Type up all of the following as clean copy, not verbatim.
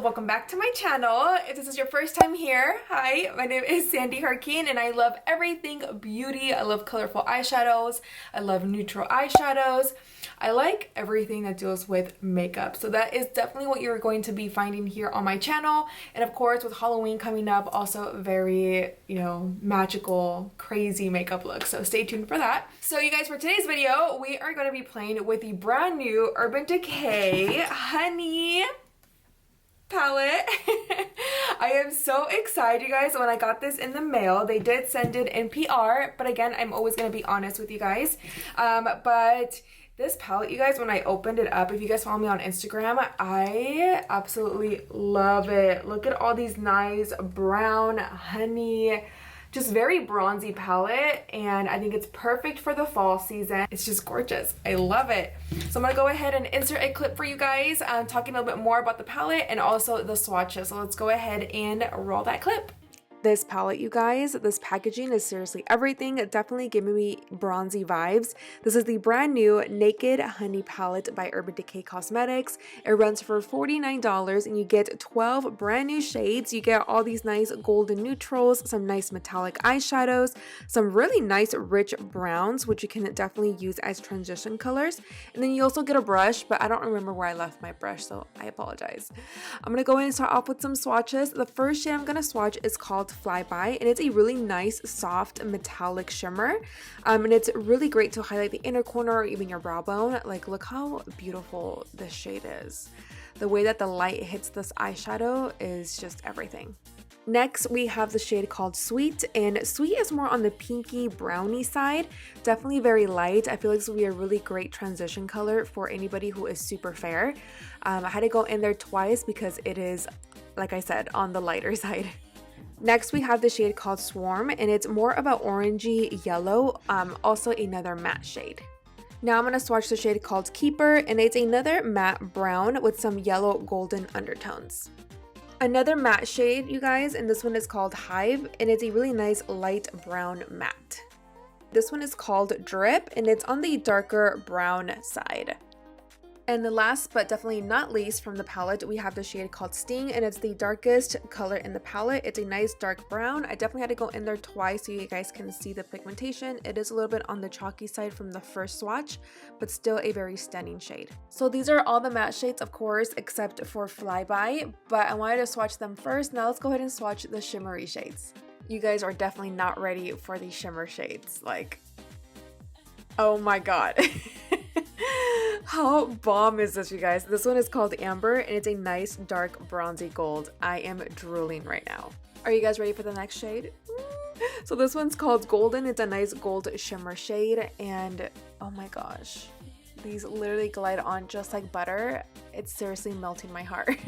welcome back to my channel. If this is your first time here, hi, my name is Sandy Harkeen and I love everything beauty. I love colorful eyeshadows. I love neutral eyeshadows. I like everything that deals with makeup. So that is definitely what you're going to be finding here on my channel. And of course, with Halloween coming up, also very, magical, crazy makeup look. So stay tuned for that. So you guys, for today's video, we are going to be playing with the brand new Urban Decay Honey palette. I am so excited, you guys. When I got this in the mail, they did send it in PR, but again, I'm always going to be honest with you guys. But this palette, you guys, when I opened it up, if you guys follow me on Instagram, I absolutely love it. Look at all these nice brown honey, just very bronzy palette, and I think it's perfect for the fall season. It's just gorgeous. I love it. So I'm gonna go ahead and insert a clip for you guys talking a little bit more about the palette and also the swatches. So let's go ahead and roll that clip. This palette, you guys, this packaging is seriously everything. It definitely giving me bronzy vibes. This is the brand new Naked Honey palette by Urban Decay Cosmetics. It runs for $49 and you get 12 brand new shades. You get all these nice golden neutrals, some nice metallic eyeshadows, some really nice rich browns, which you can definitely use as transition colors. And then you also get a brush, but I don't remember where I left my brush, so I apologize. I'm gonna go in and start off with some swatches. The first shade I'm gonna swatch is called Flyby, and it's a really nice soft metallic shimmer, and it's really great to highlight the inner corner or even your brow bone. Like, look how beautiful this shade is. The way that the light hits this eyeshadow is just everything. Next, we have the shade called Sweet, and Sweet is more on the pinky brownie side, definitely very light. I feel like this will be a really great transition color for anybody who is super fair. I had to go in there twice because it is, like I said, on the lighter side. Next, we have the shade called Swarm, and it's more of an orangey yellow, also another matte shade. Now I'm going to swatch the shade called Keeper, and it's another matte brown with some yellow golden undertones. Another matte shade, you guys, and this one is called Hive, and it's a really nice light brown matte. This one is called Drip, and it's on the darker brown side. And the last but definitely not least from the palette, we have the shade called Sting, and it's the darkest color in the palette. It's a nice dark brown. I definitely had to go in there twice so you guys can see the pigmentation. It is a little bit on the chalky side from the first swatch, but still a very stunning shade. So these are all the matte shades, of course, except for Flyby, but I wanted to swatch them first. Now let's go ahead and swatch the shimmery shades. You guys are definitely not ready for these shimmer shades. Like, oh my god. How bomb is this, you guys? This one is called Amber, and it's a nice dark bronzy gold. I am drooling right now. Are you guys ready for the next shade? So this one's called Golden. It's a nice gold shimmer shade, and oh my gosh, these literally glide on just like butter. It's seriously melting my heart.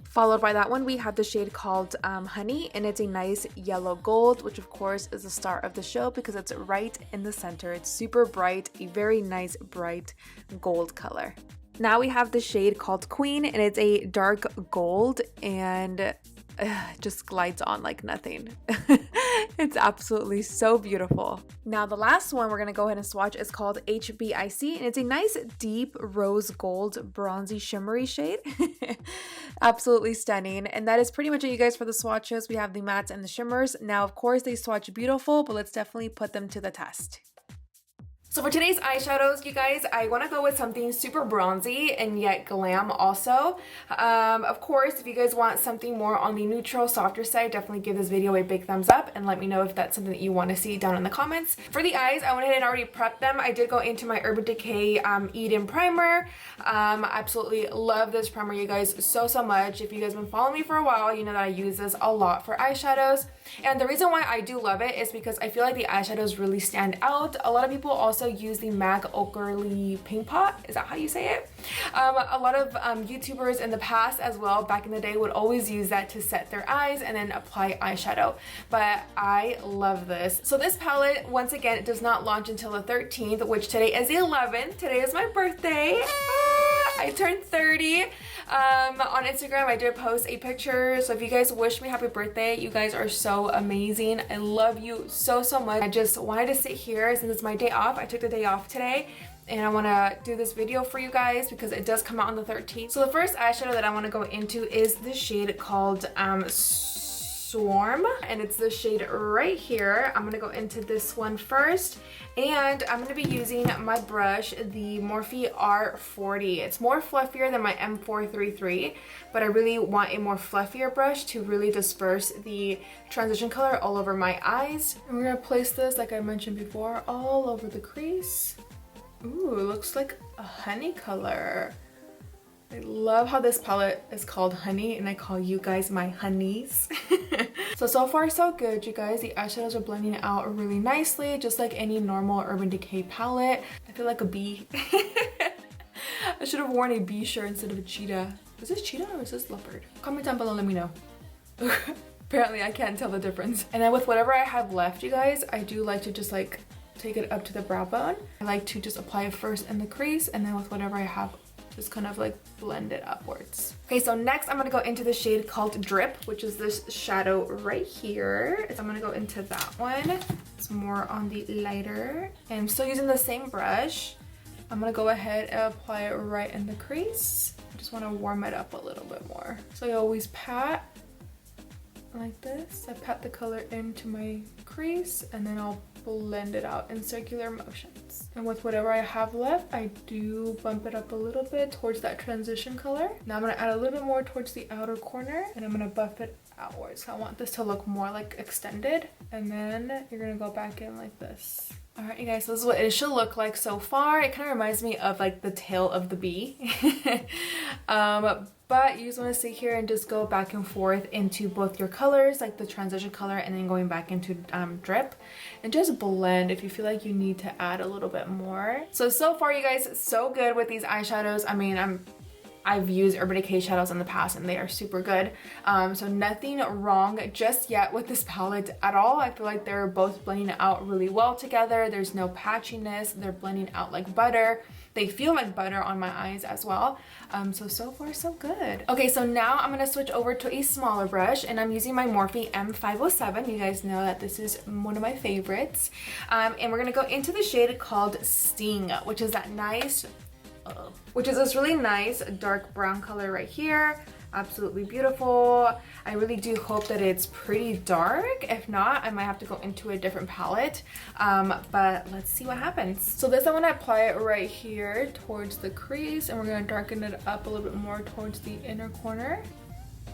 Followed by that one, we have the shade called Honey, and it's a nice yellow gold, which of course is the star of the show because it's right in the center. It's super bright, a very nice bright gold color. Now we have the shade called Queen, and it's a dark gold, and just glides on like nothing. It's absolutely so beautiful. Now the last one we're gonna go ahead and swatch is called HBIC, and it's a nice deep rose gold bronzy shimmery shade. Absolutely stunning. And that is pretty much it, you guys, for the swatches. We have the mattes and the shimmers. Now of course they swatch beautiful, but let's definitely put them to the test. So for today's eyeshadows, you guys, I want to go with something super bronzy and yet glam also. Of course, if you guys want something more on the neutral, softer side, definitely give this video a big thumbs up and let me know if that's something that you want to see down in the comments. For the eyes, I went ahead and already prepped them. I did go into my Urban Decay Eden primer. Absolutely love this primer, you guys, so much. If you guys have been following me for a while, you know that I use this a lot for eyeshadows. And the reason why I do love it is because I feel like the eyeshadows really stand out. A lot of people also use the MAC Ochre Pink Pot. Is that how you say it? A lot of YouTubers in the past as well, back in the day, would always use that to set their eyes and then apply eyeshadow. But I love this. So this palette, once again, it does not launch until the 13th, which today is the 11th. Today is my birthday. I turned 30. On Instagram, I did post a picture, so if you guys wish me happy birthday, you guys are so amazing. I love you so much. I just wanted to sit here since it's my day off. I took the day off today and I want to do this video for you guys because it does come out on the 13th. So the first eyeshadow that I want to go into is the shade called Swarm, and it's the shade right here. I'm gonna go into this one first, and I'm gonna be using my brush, the Morphe R40. It's more fluffier than my M433, but I really want a more fluffier brush to really disperse the transition color all over my eyes. And we're gonna place this, like I mentioned before, all over the crease. Ooh, it looks like a honey color. I love how this palette is called Honey, and I call you guys my honeys. So far so good, you guys. The eyeshadows are blending out really nicely, just like any normal Urban Decay palette. I feel like a bee. I should have worn a bee shirt instead of a cheetah. Is this cheetah or is this leopard? Comment down below, let me know. Apparently I can't tell the difference. And then with whatever I have left, you guys, I do like to just like take it up to the brow bone. I like to just apply it first in the crease, and then with whatever I have, just kind of like blend it upwards. Okay, so next I'm gonna go into the shade called Drip, which is this shadow right here. So I'm gonna go into that one. It's more on the lighter. And I'm still using the same brush. I'm gonna go ahead and apply it right in the crease. I just wanna warm it up a little bit more. So I always pat like this. I pat the color into my crease, and then I'll blend it out in circular motions. And with whatever I have left, I do bump it up a little bit towards that transition color. Now I'm gonna add a little bit more towards the outer corner, and I'm gonna buff it outwards. So I want this to look more like extended, and then you're gonna go back in like this. All right, you guys, so this is what it should look like so far. It kind of reminds me of like the tail of the bee. But you just want to sit here and just go back and forth into both your colors, like the transition color, and then going back into Drip, and just blend if you feel like you need to add a little bit more. So far, you guys, so good with these eyeshadows. I mean, I've used Urban Decay shadows in the past, and they are super good. So nothing wrong just yet with this palette at all. I feel like they're both blending out really well together. There's no patchiness. They're blending out like butter. They feel like butter on my eyes as well. So far so good. Okay, so now I'm gonna switch over to a smaller brush, and I'm using my Morphe M507. You guys know that this is one of my favorites. And we're gonna go into the shade called Sting, which is that nice, which is this really nice dark brown color right here. Absolutely beautiful. I really do hope that it's pretty dark. If not, I might have to go into a different palette. But let's see what happens. So this, I want to apply it right here towards the crease, and we're going to darken it up a little bit more towards the inner corner.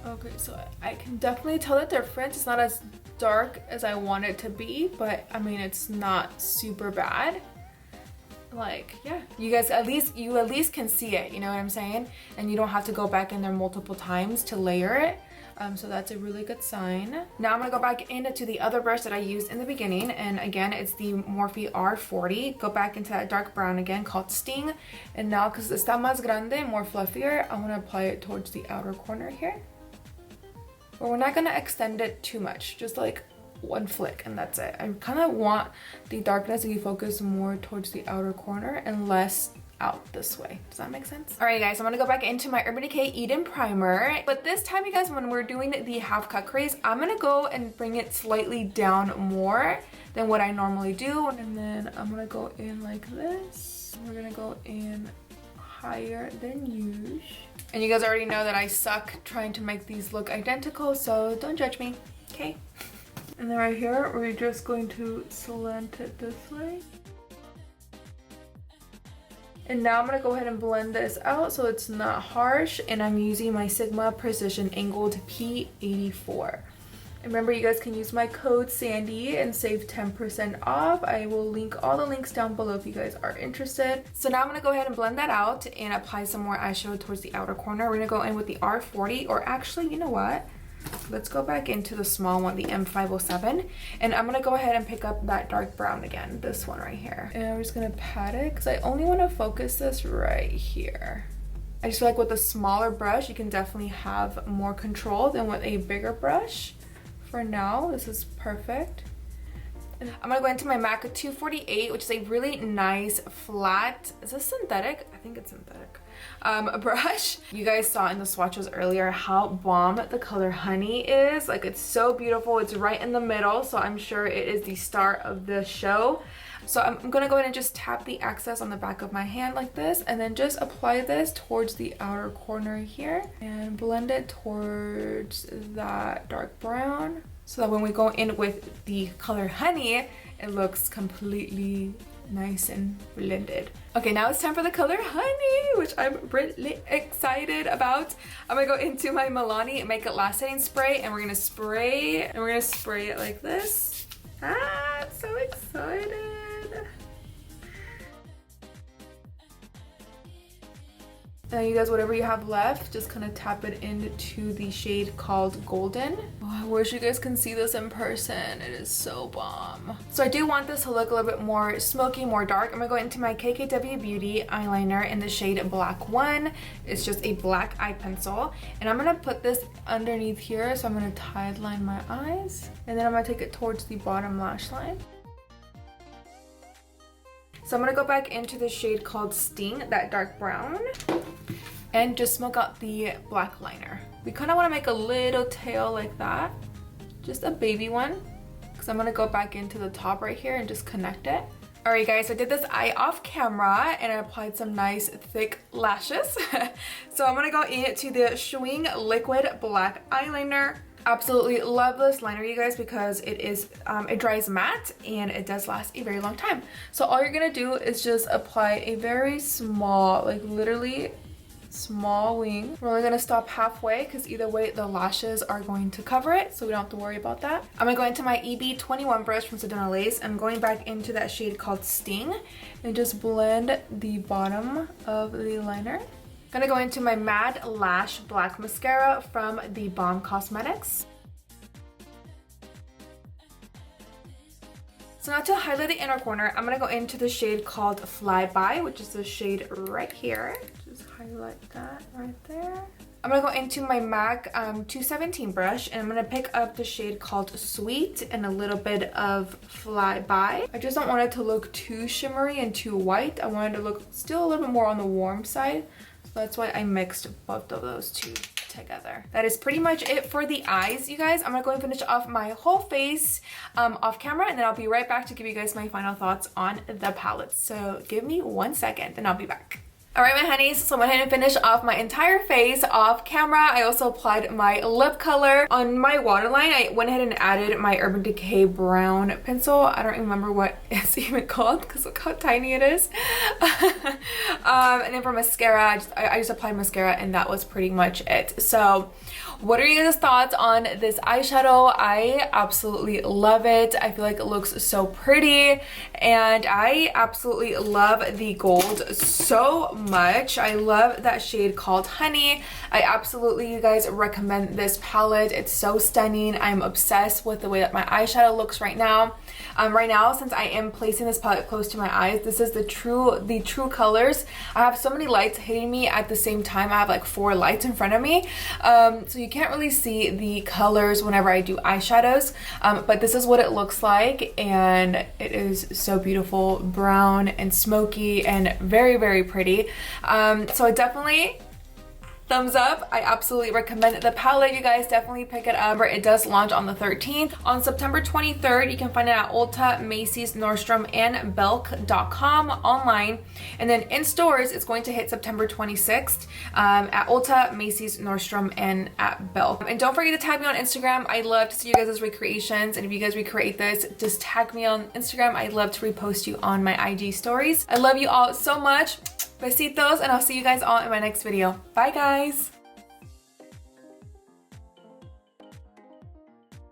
Okay, so I can definitely tell the difference. It's not as dark as I want it to be, but I mean, it's not super bad. Like, yeah, you guys at least can see it, you know what I'm saying? And you don't have to go back in there multiple times to layer it. So that's a really good sign. Now I'm gonna go back into the other brush that I used in the beginning, and again, it's the Morphe R40. Go back into that dark brown again called Sting, and now because está más grande, more fluffier, I'm gonna apply it towards the outer corner here. But we're not gonna extend it too much, just like one flick, and that's it. I kind of want the darkness to be focused more towards the outer corner and less out this way. Does that make sense? All right, guys, I'm gonna go back into my Urban Decay Eden Primer, but this time, you guys, when we're doing the half cut crease, I'm gonna go and bring it slightly down more than what I normally do, and then I'm gonna go in like this. We're gonna go in higher than usual. And you guys already know that I suck trying to make these look identical, so don't judge me, okay? And then right here, we're just going to slant it this way. And now I'm gonna go ahead and blend this out so it's not harsh, and I'm using my Sigma Precision Angled P84. And remember, you guys can use my code Sandy and save 10% off. I will link all the links down below if you guys are interested. So now I'm gonna go ahead and blend that out and apply some more eyeshadow towards the outer corner. We're gonna go in with the R40, or actually, you know what? Let's go back into the small one, the M507, and I'm gonna go ahead and pick up that dark brown again, this one right here. And I'm just gonna pat it, because I only want to focus this right here. I just feel like with a smaller brush, you can definitely have more control than with a bigger brush. For now, this is perfect. I'm gonna go into my MAC 248, which is a really nice flat, is this synthetic? I think it's synthetic. Brush. You guys saw in the swatches earlier how bomb the color Honey is. Like, it's so beautiful. It's right in the middle, so I'm sure it is the star of the show. So I'm gonna go ahead and just tap the excess on the back of my hand like this, and then just apply this towards the outer corner here and blend it towards that dark brown, so that when we go in with the color Honey, it looks completely nice and blended. Okay, now it's time for the color Honey, which I'm really excited about. I'm gonna go into my Milani Make It Last Setting Spray, and we're gonna spray it like this. Ah, I'm so excited. Now you guys, whatever you have left, just kind of tap it into the shade called Golden. Oh, I wish you guys can see this in person. It is so bomb. So I do want this to look a little bit more smoky, more dark. I'm gonna go into my KKW Beauty eyeliner in the shade Black 1. It's just a black eye pencil. And I'm gonna put this underneath here. So I'm gonna tide line my eyes. And then I'm gonna take it towards the bottom lash line. So I'm gonna go back into the shade called Sting, that dark brown, and just smoke out the black liner. We kind of want to make a little tail like that, just a baby one, because I'm gonna go back into the top right here and just connect it. Alright guys, so I did this eye off camera and I applied some nice thick lashes. So I'm gonna go into the SCHWING Liquid Black Eyeliner. Absolutely love this liner, you guys, because it is it dries matte and it does last a very long time. So all you're gonna do is just apply a very small, like literally small wing. We're only gonna stop halfway because either way the lashes are going to cover it, so we don't have to worry about that. I'm gonna go into my EB21 brush from Sedona Lace. I'm going back into that shade called Sting and just blend the bottom of the liner. Gonna go into my Mad Lash Black Mascara from the BALM Cosmetics. So now to highlight the inner corner, I'm gonna go into the shade called Flyby, which is the shade right here. Just highlight that right there. I'm gonna go into my MAC 217 brush, and I'm gonna pick up the shade called Sweet and a little bit of Flyby. I just don't want it to look too shimmery and too white. I want it to look still a little bit more on the warm side. So that's why I mixed both of those two together. That is pretty much it for the eyes, you guys. I'm gonna go and finish off my whole face off camera, and then I'll be right back to give you guys my final thoughts on the palette. So give me 1 second and I'll be back. Alright my honeys, so I went ahead and finished off my entire face off camera. I also applied my lip color. On my waterline, I went ahead and added my Urban Decay brown pencil. I don't remember what it's even called because look how tiny it is. And then for mascara, I just applied mascara, and that was pretty much it. So what are you guys' thoughts on this eyeshadow? I absolutely love it. I feel like it looks so pretty, and I absolutely love the gold so much. I love that shade called Honey. I absolutely, you guys, recommend this palette. It's so stunning. I'm obsessed with the way that my eyeshadow looks right now. Right now, since I am placing this palette close to my eyes, this is the true colors. I have so many lights hitting me at the same time. I have like 4 lights in front of me, so you can't really see the colors whenever I do eyeshadows, but this is what it looks like, and it is so beautiful, brown and smoky and very, very pretty. So I definitely thumbs up. I absolutely recommend the palette. You guys definitely pick it up. It does launch on the 13th. On September 23rd, you can find it at ULTA, MACYS, NORDSTROM, and BELK.com online. And then in stores, it's going to hit September 26th at ULTA, MACYS, NORDSTROM, and at BELK. And don't forget to tag me on Instagram. I love to see you guys' recreations. And if you guys recreate this, just tag me on Instagram. I'd love to repost you on my IG stories. I love you all so much. Besitos, and I'll see you guys all in my next video. Bye guys!